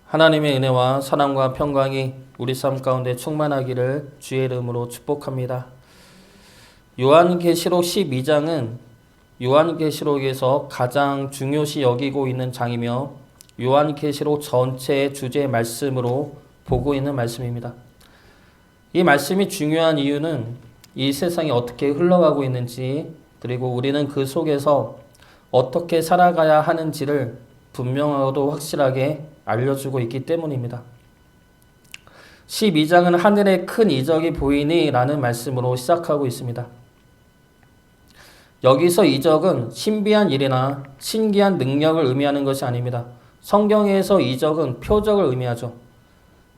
하나님의 은혜와 사랑과 평강이 우리 삶 가운데 충만하기를 주의 이름으로 축복합니다. 요한계시록 12장은 요한계시록에서 가장 중요시 여기고 있는 장이며 요한계시록 전체의 주제 말씀으로 보고 있는 말씀입니다. 이 말씀이 중요한 이유는 이 세상이 어떻게 흘러가고 있는지, 그리고 우리는 그 속에서 어떻게 살아가야 하는지를 분명하고도 확실하게 알려주고 있기 때문입니다. 12장은 하늘에 큰 이적이 보이니 라는 말씀으로 시작하고 있습니다. 여기서 이적은 신비한 일이나 신기한 능력을 의미하는 것이 아닙니다. 성경에서 이적은 표적을 의미하죠.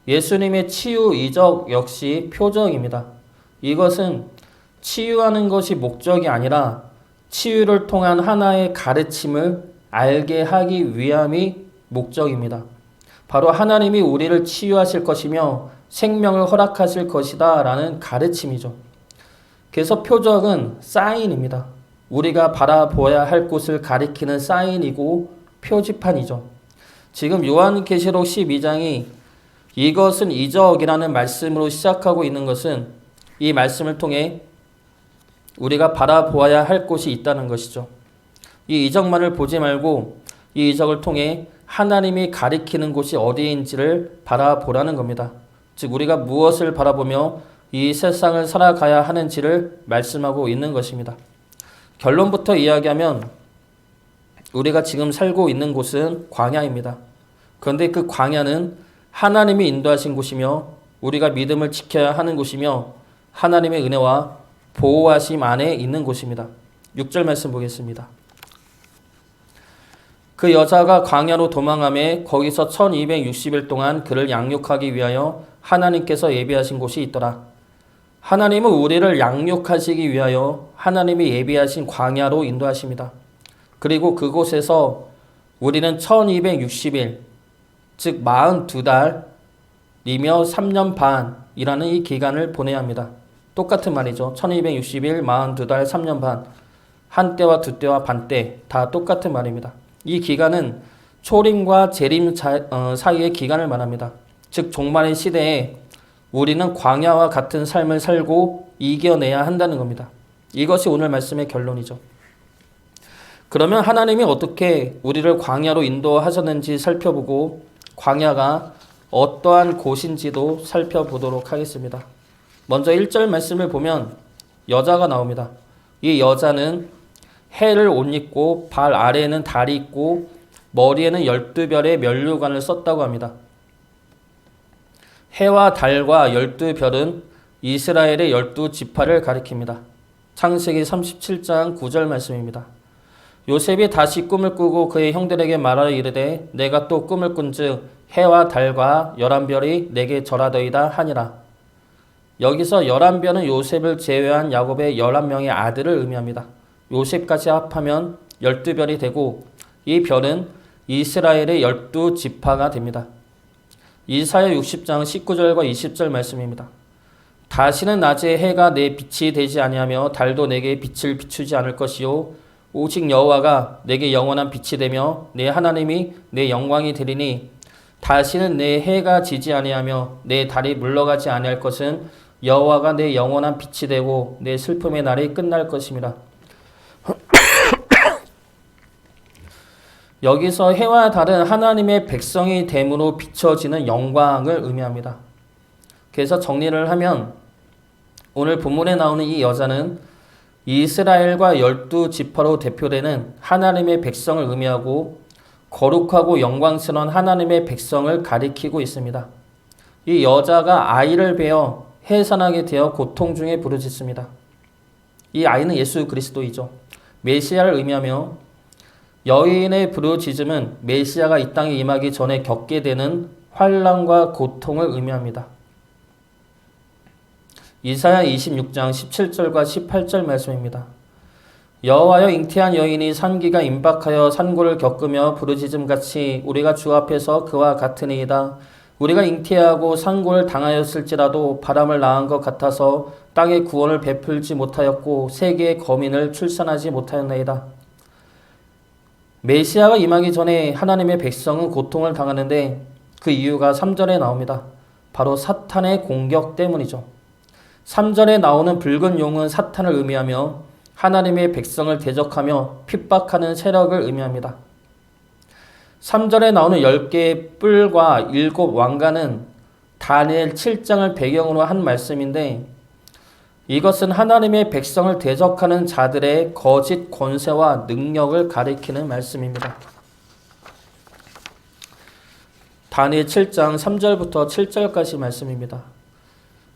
예수님의 치유 이적 역시 표적입니다. 이것은 치유하는 것이 목적이 아니라 치유를 통한 하나의 가르침을 알게 하기 위함이 목적입니다. 바로 하나님이 우리를 치유하실 것이며 생명을 허락하실 것이다 라는 가르침이죠. 그래서 표적은 사인입니다. 우리가 바라보아야 할 곳을 가리키는 사인이고 표지판이죠. 지금 요한계시록 12장이 이것은 이적이라는 말씀으로 시작하고 있는 것은 이 말씀을 통해 우리가 바라보아야 할 곳이 있다는 것이죠. 이 이적만을 보지 말고 이 이적을 통해 하나님이 가리키는 곳이 어디인지를 바라보라는 겁니다. 즉 우리가 무엇을 바라보며 이 세상을 살아가야 하는지를 말씀하고 있는 것입니다. 결론부터 이야기하면 우리가 지금 살고 있는 곳은 광야입니다. 그런데 그 광야는 하나님이 인도하신 곳이며 우리가 믿음을 지켜야 하는 곳이며 하나님의 은혜와 보호하심 안에 있는 곳입니다. 6절 말씀 보겠습니다. 그 여자가 광야로 도망하며 거기서 1260일 동안 그를 양육하기 위하여 하나님께서 예비하신 곳이 있더라. 하나님은 우리를 양육하시기 위하여 하나님이 예비하신 광야로 인도하십니다. 그리고 그곳에서 우리는 1260일, 즉 42달이며 3년 반이라는 이 기간을 보내야 합니다. 똑같은 말이죠. 1260일, 42달, 3년 반. 한 때와 두 때와 반 때 다 똑같은 말입니다. 이 기간은 초림과 재림 사이의 기간을 말합니다. 즉 종말의 시대에 우리는 광야와 같은 삶을 살고 이겨내야 한다는 겁니다. 이것이 오늘 말씀의 결론이죠. 그러면 하나님이 어떻게 우리를 광야로 인도하셨는지 살펴보고 광야가 어떠한 곳인지도 살펴보도록 하겠습니다. 먼저 1절 말씀을 보면 여자가 나옵니다. 이 여자는 해를 옷 입고 발 아래에는 달이 있고 머리에는 12별의 면류관을 썼다고 합니다. 해와 달과 12별은 이스라엘의 12지파를 가리킵니다. 창세기 37장 9절 말씀입니다. 요셉이 다시 꿈을 꾸고 그의 형들에게 말하여 이르되 내가 또 꿈을 꾼즉 해와 달과 11별이 내게 절하더이다 하니라. 여기서 11별은 요셉을 제외한 야곱의 11명의 아들을 의미합니다. 요셉까지 합하면 12별이 되고 이 별은 이스라엘의 12지파가 됩니다. 이사야 60장 19절과 20절 말씀입니다. 다시는 낮에 해가 내 빛이 되지 아니하며 달도 내게 빛을 비추지 않을 것이요 오직 여호와가 내게 영원한 빛이 되며 내 하나님이 내 영광이 되리니 다시는 내 해가 지지 아니하며 내 달이 물러가지 아니할 것은 여호와가 내 영원한 빛이 되고 내 슬픔의 날이 끝날 것임이라. 여기서 해와 달은 하나님의 백성이 됨으로 비춰지는 영광을 의미합니다. 그래서 정리를 하면 오늘 본문에 나오는 이 여자는 이스라엘과 12지파로 대표되는 하나님의 백성을 의미하고 거룩하고 영광스러운 하나님의 백성을 가리키고 있습니다. 이 여자가 아이를 베어 해산하게 되어 고통 중에 부르짖습니다. 이 아이는 예수 그리스도이죠. 메시아를 의미하며 여인의 부르짖음은 메시아가 이 땅에 임하기 전에 겪게 되는 환난과 고통을 의미합니다. 이사야 26장 17절과 18절 말씀입니다. 여호와여 잉태한 여인이 산기가 임박하여 산고를 겪으며 부르짖음같이 우리가 주 앞에서 그와 같으니이다. 우리가 잉태하고 산고를 당하였을지라도 바람을 낳은 것 같아서 땅에 구원을 베풀지 못하였고 세계의 거민을 출산하지 못하였나이다. 메시아가 임하기 전에 하나님의 백성은 고통을 당하는데 그 이유가 3절에 나옵니다. 바로 사탄의 공격 때문이죠. 3절에 나오는 붉은 용은 사탄을 의미하며 하나님의 백성을 대적하며 핍박하는 세력을 의미합니다. 3절에 나오는 10개의 뿔과 7 왕관은 다니엘 7장을 배경으로 한 말씀인데 이것은 하나님의 백성을 대적하는 자들의 거짓 권세와 능력을 가리키는 말씀입니다. 다니엘 7장 3절부터 7절까지 말씀입니다.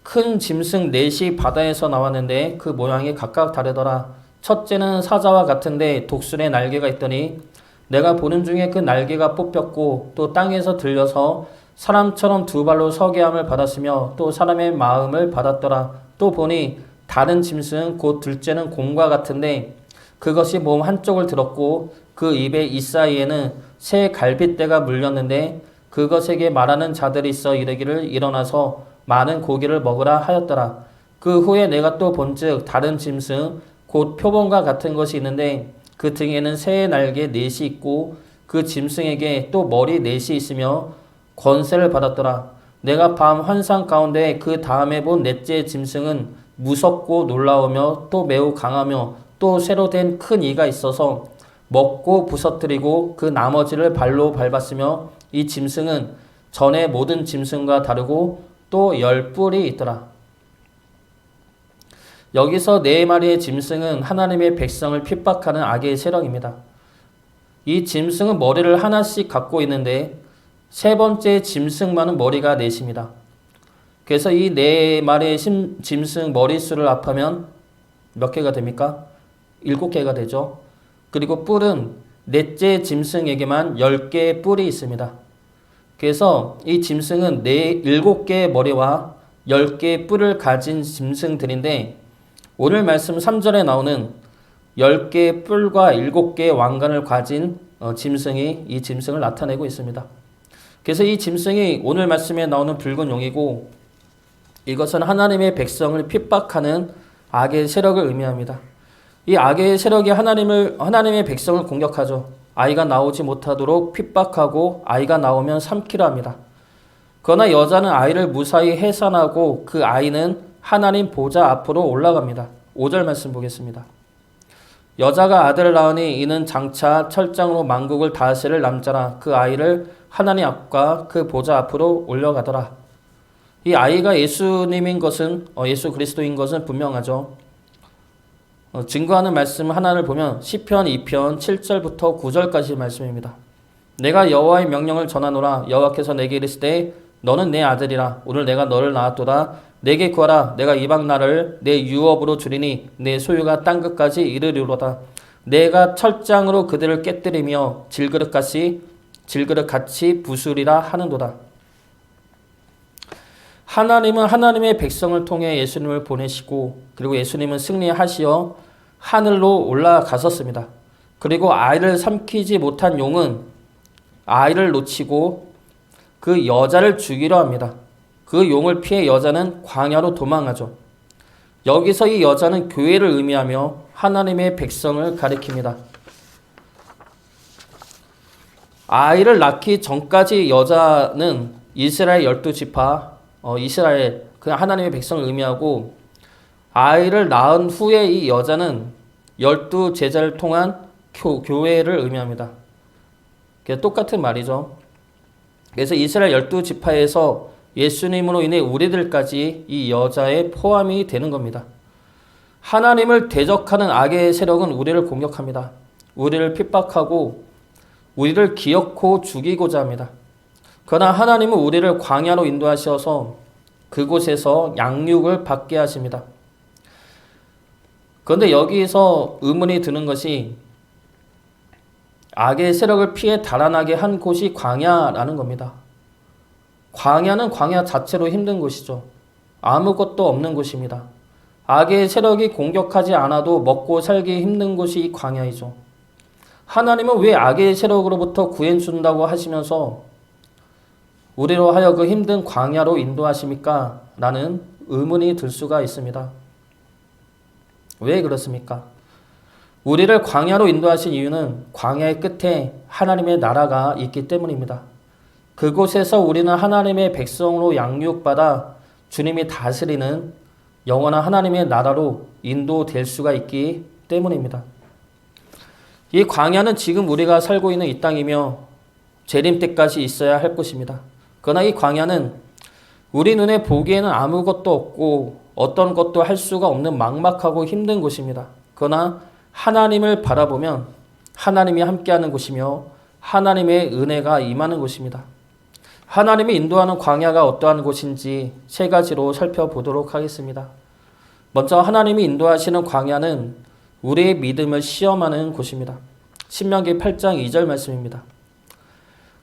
큰 짐승 넷이 바다에서 나왔는데 그 모양이 각각 다르더라. 첫째는 사자와 같은데 독수리의 날개가 있더니 내가 보는 중에 그 날개가 뽑혔고 또 땅에서 들려서 사람처럼 두 발로 서게 함을 받았으며 또 사람의 마음을 받았더라. 또 보니 다른 짐승 곧 둘째는 곰과 같은데 그것이 몸 한쪽을 들었고 그 입의 이 사이에는 새 갈빗대가 물렸는데 그것에게 말하는 자들이 있어 이르기를 일어나서 많은 고기를 먹으라 하였더라. 그 후에 내가 또 본즉 다른 짐승 곧 표범과 같은 것이 있는데 그 등에는 새의 날개 넷이 있고 그 짐승에게 또 머리 넷이 있으며 권세를 받았더라. 내가 밤 환상 가운데 그 다음에 본 넷째 짐승은 무섭고 놀라우며 또 매우 강하며 또 새로 된 큰 이가 있어서 먹고 부서뜨리고 그 나머지를 발로 밟았으며 이 짐승은 전의 모든 짐승과 다르고 또 10뿔이 있더라. 여기서 4마리의 짐승은 하나님의 백성을 핍박하는 악의 세력입니다. 이 짐승은 머리를 하나씩 갖고 있는데 세 번째 짐승만은 머리가 넷입니다. 그래서 이 4마리의 짐승 머릿수를 합하면 몇 개가 됩니까? 7개가 되죠. 그리고 뿔은 넷째 짐승에게만 10개의 뿔이 있습니다. 그래서 이 짐승은 7개의 머리와 10개의 뿔을 가진 짐승들인데 오늘 말씀 3절에 나오는 10개의 뿔과 7개의 왕관을 가진 짐승이 이 짐승을 나타내고 있습니다. 그래서 이 짐승이 오늘 말씀에 나오는 붉은 용이고 이것은 하나님의 백성을 핍박하는 악의 세력을 의미합니다. 이 악의 세력이 하나님의 백성을 공격하죠. 아이가 나오지 못하도록 핍박하고 아이가 나오면 삼키려 합니다. 그러나 여자는 아이를 무사히 해산하고 그 아이는 하나님 보좌 앞으로 올라갑니다. 5절 말씀 보겠습니다. 여자가 아들을 낳으니 이는 장차 철장으로 만국을 다스릴 남자라. 그 아이를 하나님 앞과 그 보좌 앞으로 올려가더라. 이 아이가 예수님인 것은 예수 그리스도인 것은 분명하죠. 증거하는 말씀 하나를 보면 시편 2편 7절부터 9절까지 말씀입니다. 내가 여호와의 명령을 전하노라. 여호와께서 내게 이르시되 너는 내 아들이라. 오늘 내가 너를 낳았도다. 내게 구하라. 내가 이방 나라를 내 유업으로 주리니 내 소유가 땅끝까지 이르리로다. 내가 철장으로 그들을 깨뜨리며 질그릇같이 부수리라 하는도다. 하나님은 하나님의 백성을 통해 예수님을 보내시고 그리고 예수님은 승리하시어 하늘로 올라가셨습니다. 그리고 아이를 삼키지 못한 용은 아이를 놓치고 그 여자를 죽이려 합니다. 그 용을 피해 여자는 광야로 도망하죠. 여기서 이 여자는 교회를 의미하며 하나님의 백성을 가리킵니다. 아이를 낳기 전까지 여자는 이스라엘 12지파 이스라엘 그냥 하나님의 백성을 의미하고 아이를 낳은 후에 이 여자는 12제자를 통한 교회를 의미합니다. 똑같은 말이죠. 그래서 이스라엘 12지파에서 예수님으로 인해 우리들까지 이 여자에 포함이 되는 겁니다. 하나님을 대적하는 악의 세력은 우리를 공격합니다. 우리를 핍박하고 우리를 기어코 죽이고자 합니다. 그러나 하나님은 우리를 광야로 인도하셔서 그곳에서 양육을 받게 하십니다. 그런데 여기서 의문이 드는 것이 악의 세력을 피해 달아나게 한 곳이 광야라는 겁니다. 광야는 광야 자체로 힘든 곳이죠. 아무것도 없는 곳입니다. 악의 세력이 공격하지 않아도 먹고 살기 힘든 곳이 이 광야이죠. 하나님은 왜 악의 세력으로부터 구해준다고 하시면서 우리로 하여금 힘든 광야로 인도하십니까? 라는 의문이 들 수가 있습니다. 왜 그렇습니까? 우리를 광야로 인도하신 이유는 광야의 끝에 하나님의 나라가 있기 때문입니다. 그곳에서 우리는 하나님의 백성으로 양육받아 주님이 다스리는 영원한 하나님의 나라로 인도될 수가 있기 때문입니다. 이 광야는 지금 우리가 살고 있는 이 땅이며 재림 때까지 있어야 할 것입니다. 그러나 이 광야는 우리 눈에 보기에는 아무것도 없고 어떤 것도 할 수가 없는 막막하고 힘든 곳입니다. 그러나 하나님을 바라보면 하나님이 함께하는 곳이며 하나님의 은혜가 임하는 곳입니다. 하나님이 인도하는 광야가 어떠한 곳인지 세 가지로 살펴보도록 하겠습니다. 먼저 하나님이 인도하시는 광야는 우리의 믿음을 시험하는 곳입니다. 신명기 8장 2절 말씀입니다.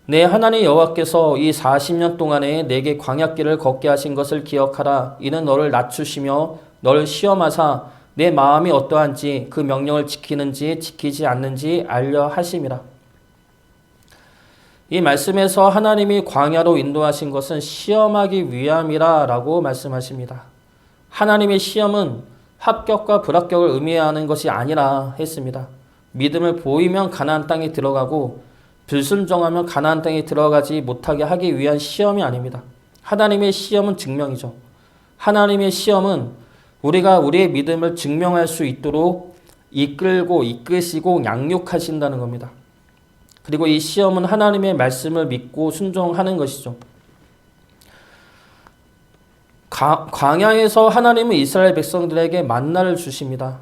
내 하나님 여호와께서 이 40년 동안에 내게 광야길을 걷게 하신 것을 기억하라. 이는 너를 낮추시며 너를 시험하사 내 마음이 어떠한지 그 명령을 지키는지 지키지 않는지 알려 하심이라. 이 말씀에서 하나님이 광야로 인도하신 것은 시험하기 위함이라 라고 말씀하십니다. 하나님의 시험은 합격과 불합격을 의미하는 것이 아니라 했습니다. 믿음을 보이면 가나안 땅에 들어가고 불순종하면 가나안 땅에 들어가지 못하게 하기 위한 시험이 아닙니다. 하나님의 시험은 증명이죠. 하나님의 시험은 우리가 우리의 믿음을 증명할 수 있도록 이끌고 이끄시고 양육하신다는 겁니다. 그리고 이 시험은 하나님의 말씀을 믿고 순종하는 것이죠. 광야에서 하나님은 이스라엘 백성들에게 만나를 주십니다.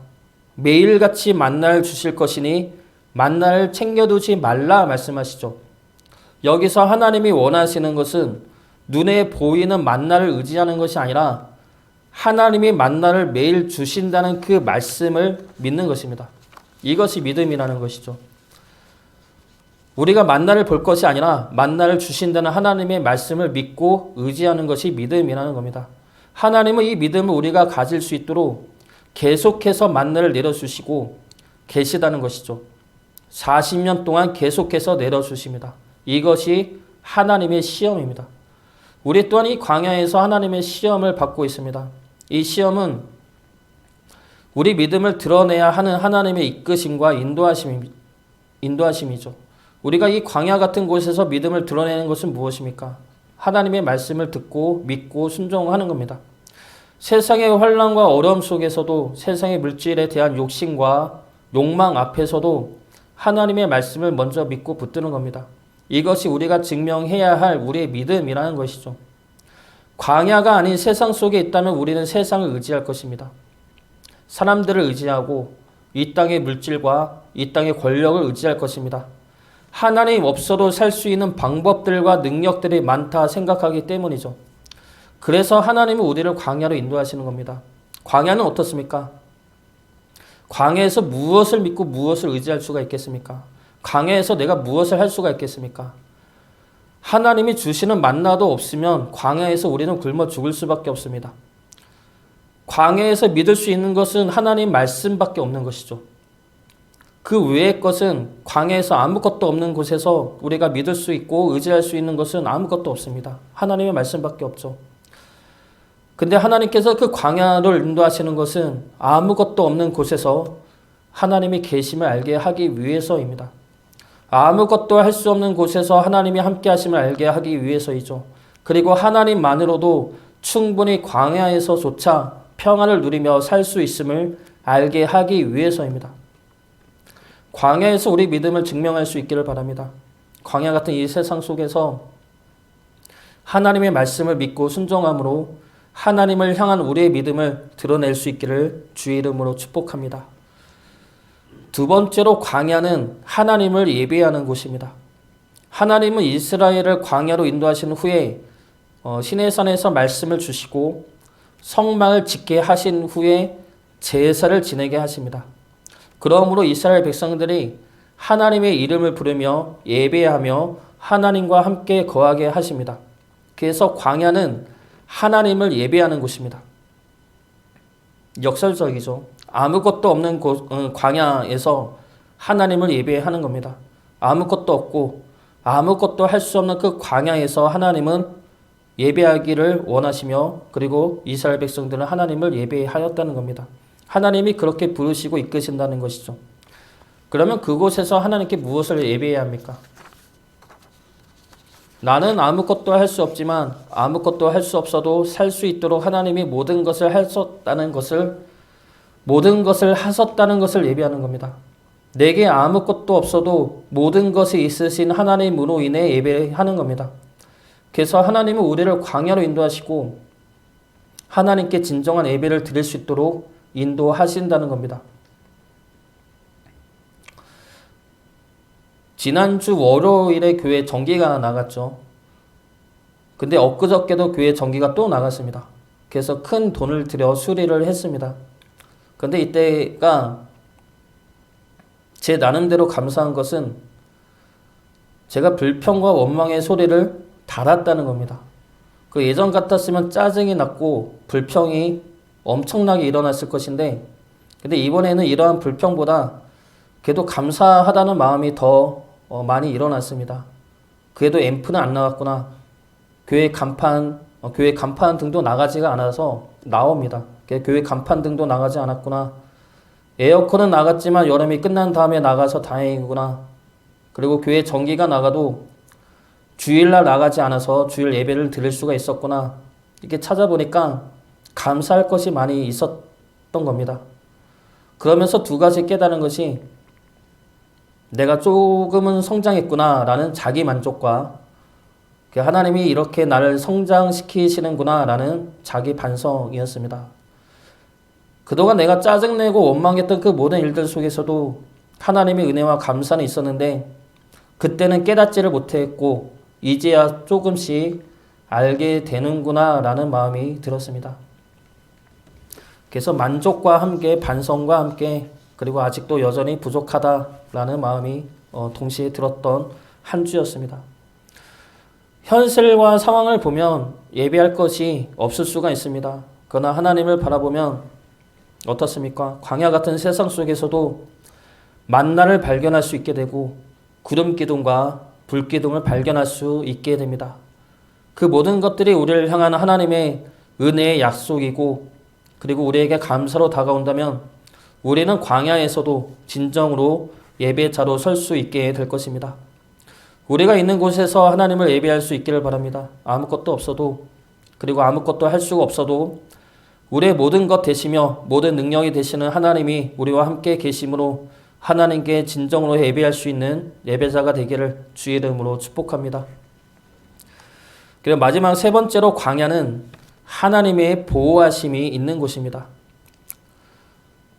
매일같이 만나를 주실 것이니 만나를 챙겨두지 말라 말씀하시죠. 여기서 하나님이 원하시는 것은 눈에 보이는 만나를 의지하는 것이 아니라 하나님이 만나를 매일 주신다는 그 말씀을 믿는 것입니다. 이것이 믿음이라는 것이죠. 우리가 만나를 볼 것이 아니라 만나를 주신다는 하나님의 말씀을 믿고 의지하는 것이 믿음이라는 겁니다. 하나님은 이 믿음을 우리가 가질 수 있도록 계속해서 만나를 내려주시고 계시다는 것이죠. 40년 동안 계속해서 내려주십니다. 이것이 하나님의 시험입니다. 우리 또한 이 광야에서 하나님의 시험을 받고 있습니다. 이 시험은 우리 믿음을 드러내야 하는 하나님의 이끄심과 인도하심이죠. 우리가 이 광야 같은 곳에서 믿음을 드러내는 것은 무엇입니까? 하나님의 말씀을 듣고 믿고 순종하는 겁니다. 세상의 환난과 어려움 속에서도 세상의 물질에 대한 욕심과 욕망 앞에서도 하나님의 말씀을 먼저 믿고 붙드는 겁니다. 이것이 우리가 증명해야 할 우리의 믿음이라는 것이죠. 광야가 아닌 세상 속에 있다면 우리는 세상을 의지할 것입니다. 사람들을 의지하고 이 땅의 물질과 이 땅의 권력을 의지할 것입니다. 하나님 없어도 살 수 있는 방법들과 능력들이 많다 생각하기 때문이죠. 그래서 하나님은 우리를 광야로 인도하시는 겁니다. 광야는 어떻습니까? 광야에서 무엇을 믿고 무엇을 의지할 수가 있겠습니까? 광야에서 내가 무엇을 할 수가 있겠습니까? 하나님이 주시는 만나도 없으면 광야에서 우리는 굶어 죽을 수밖에 없습니다. 광야에서 믿을 수 있는 것은 하나님 말씀밖에 없는 것이죠. 그 외의 것은 광야에서 아무것도 없는 곳에서 우리가 믿을 수 있고 의지할 수 있는 것은 아무것도 없습니다. 하나님의 말씀밖에 없죠. 근데 하나님께서 그 광야를 인도하시는 것은 아무것도 없는 곳에서 하나님이 계심을 알게 하기 위해서입니다. 아무것도 할 수 없는 곳에서 하나님이 함께 하심을 알게 하기 위해서이죠. 그리고 하나님만으로도 충분히 광야에서조차 평안을 누리며 살 수 있음을 알게 하기 위해서입니다. 광야에서 우리 믿음을 증명할 수 있기를 바랍니다. 광야 같은 이 세상 속에서 하나님의 말씀을 믿고 순종함으로 하나님을 향한 우리의 믿음을 드러낼 수 있기를 주의 이름으로 축복합니다. 두 번째로 광야는 하나님을 예배하는 곳입니다. 하나님은 이스라엘을 광야로 인도하신 후에 시내산에서 말씀을 주시고 성막을 짓게 하신 후에 제사를 지내게 하십니다. 그러므로 이스라엘 백성들이 하나님의 이름을 부르며 예배하며 하나님과 함께 거하게 하십니다. 그래서 광야는 하나님을 예배하는 곳입니다. 역설적이죠. 아무것도 없는 광야에서 하나님을 예배하는 겁니다. 아무것도 없고 아무것도 할 수 없는 그 광야에서 하나님은 예배하기를 원하시며 그리고 이스라엘 백성들은 하나님을 예배하였다는 겁니다. 하나님이 그렇게 부르시고 이끄신다는 것이죠. 그러면 그곳에서 하나님께 무엇을 예배해야 합니까? 나는 아무것도 할 수 없지만 아무것도 할 수 없어도 살 수 있도록 하나님이 모든 것을 하셨다는 것을 예비하는 겁니다. 내게 아무것도 없어도 모든 것이 있으신 하나님으로 인해 예배하는 겁니다. 그래서 하나님은 우리를 광야로 인도하시고 하나님께 진정한 예배를 드릴 수 있도록 인도하신다는 겁니다. 지난주 월요일에 교회 전기가 나갔죠. 근데 엊그저께도 교회 전기가 또 나갔습니다. 그래서 큰 돈을 들여 수리를 했습니다. 근데 이때가 제 나름대로 감사한 것은 제가 불평과 원망의 소리를 달았다는 겁니다. 그 예전 같았으면 짜증이 났고 불평이 엄청나게 일어났을 것인데, 근데 이번에는 이러한 불평보다 그래도 감사하다는 마음이 더 많이 일어났습니다. 그래도 앰프는 안 나갔구나. 교회 간판 등도 나가지가 않아서 나옵니다. 교회 간판 등도 나가지 않았구나. 에어컨은 나갔지만 여름이 끝난 다음에 나가서 다행이구나. 그리고 교회 전기가 나가도 주일날 나가지 않아서 주일 예배를 드릴 수가 있었구나. 이렇게 찾아보니까 감사할 것이 많이 있었던 겁니다. 그러면서 두 가지 깨달은 것이 내가 조금은 성장했구나 라는 자기 만족과 하나님이 이렇게 나를 성장시키시는구나 라는 자기 반성이었습니다. 그동안 내가 짜증내고 원망했던 그 모든 일들 속에서도 하나님의 은혜와 감사는 있었는데 그때는 깨닫지를 못했고 이제야 조금씩 알게 되는구나 라는 마음이 들었습니다. 그래서 만족과 함께 반성과 함께 그리고 아직도 여전히 부족하다라는 마음이 동시에 들었던 한 주였습니다. 현실과 상황을 보면 예배할 것이 없을 수가 있습니다. 그러나 하나님을 바라보면 어떻습니까? 광야 같은 세상 속에서도 만나를 발견할 수 있게 되고 구름 기둥과 불 기둥을 발견할 수 있게 됩니다. 그 모든 것들이 우리를 향한 하나님의 은혜의 약속이고 그리고 우리에게 감사로 다가온다면 우리는 광야에서도 진정으로 예배자로 설 수 있게 될 것입니다. 우리가 있는 곳에서 하나님을 예배할 수 있기를 바랍니다. 아무것도 없어도 그리고 아무것도 할 수가 없어도 우리의 모든 것 되시며 모든 능력이 되시는 하나님이 우리와 함께 계심으로 하나님께 진정으로 예배할 수 있는 예배자가 되기를 주의 이름으로 축복합니다. 그리고 마지막 세 번째로 광야는 하나님의 보호하심이 있는 곳입니다.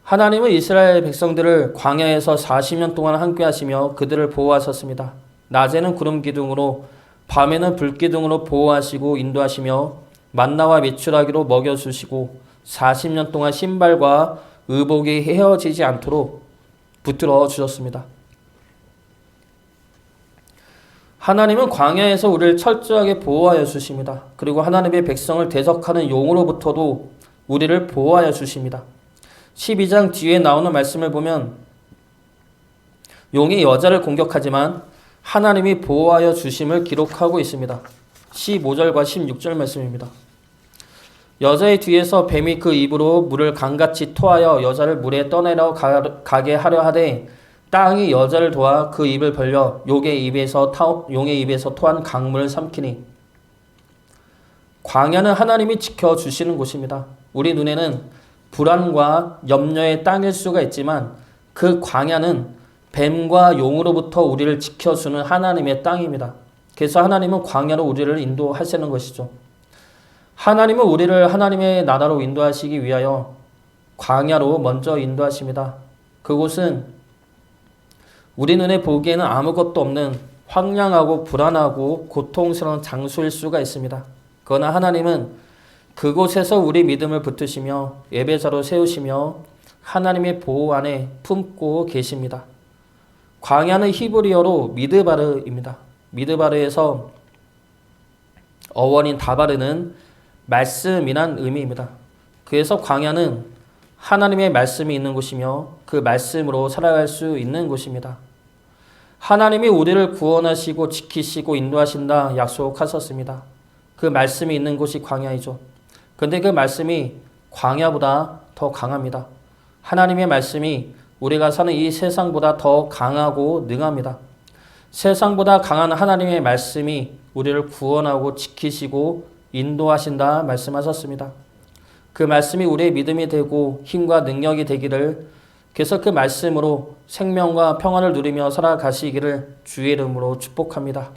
하나님은 이스라엘 백성들을 광야에서 40년 동안 함께 하시며 그들을 보호하셨습니다. 낮에는 구름 기둥으로 밤에는 불 기둥으로 보호하시고 인도하시며 만나와 메추라기로 먹여주시고 40년 동안 신발과 의복이 헤어지지 않도록 붙들어 주셨습니다. 하나님은 광야에서 우리를 철저하게 보호하여 주십니다. 그리고 하나님의 백성을 대적하는 용으로부터도 우리를 보호하여 주십니다. 12장 뒤에 나오는 말씀을 보면 용이 여자를 공격하지만 하나님이 보호하여 주심을 기록하고 있습니다. 15절과 16절 말씀입니다. 여자의 뒤에서 뱀이 그 입으로 물을 강같이 토하여 여자를 물에 떠내려 가게 하려 하되 땅이 여자를 도와 그 입을 벌려 용의 입에서 토한 강물을 삼키니. 광야는 하나님이 지켜주시는 곳입니다. 우리 눈에는 불안과 염려의 땅일 수가 있지만 그 광야는 뱀과 용으로부터 우리를 지켜주는 하나님의 땅입니다. 그래서 하나님은 광야로 우리를 인도하시는 것이죠. 하나님은 우리를 하나님의 나라로 인도하시기 위하여 광야로 먼저 인도하십니다. 그곳은 우리 눈에 보기에는 아무것도 없는 황량하고 불안하고 고통스러운 장소일 수가 있습니다. 그러나 하나님은 그곳에서 우리 믿음을 붙드시며 예배자로 세우시며 하나님의 보호 안에 품고 계십니다. 광야는 히브리어로 미드바르입니다. 미드바르에서 어원인 다바르는 말씀이란 의미입니다. 그래서 광야는 하나님의 말씀이 있는 곳이며 그 말씀으로 살아갈 수 있는 곳입니다. 하나님이 우리를 구원하시고 지키시고 인도하신다 약속하셨습니다. 그 말씀이 있는 곳이 광야이죠. 그런데 그 말씀이 광야보다 더 강합니다. 하나님의 말씀이 우리가 사는 이 세상보다 더 강하고 능합니다. 세상보다 강한 하나님의 말씀이 우리를 구원하고 지키시고 인도하신다 말씀하셨습니다. 그 말씀이 우리의 믿음이 되고 힘과 능력이 되기를, 그래서 그 말씀으로 생명과 평안을 누리며 살아가시기를 주의 이름으로 축복합니다.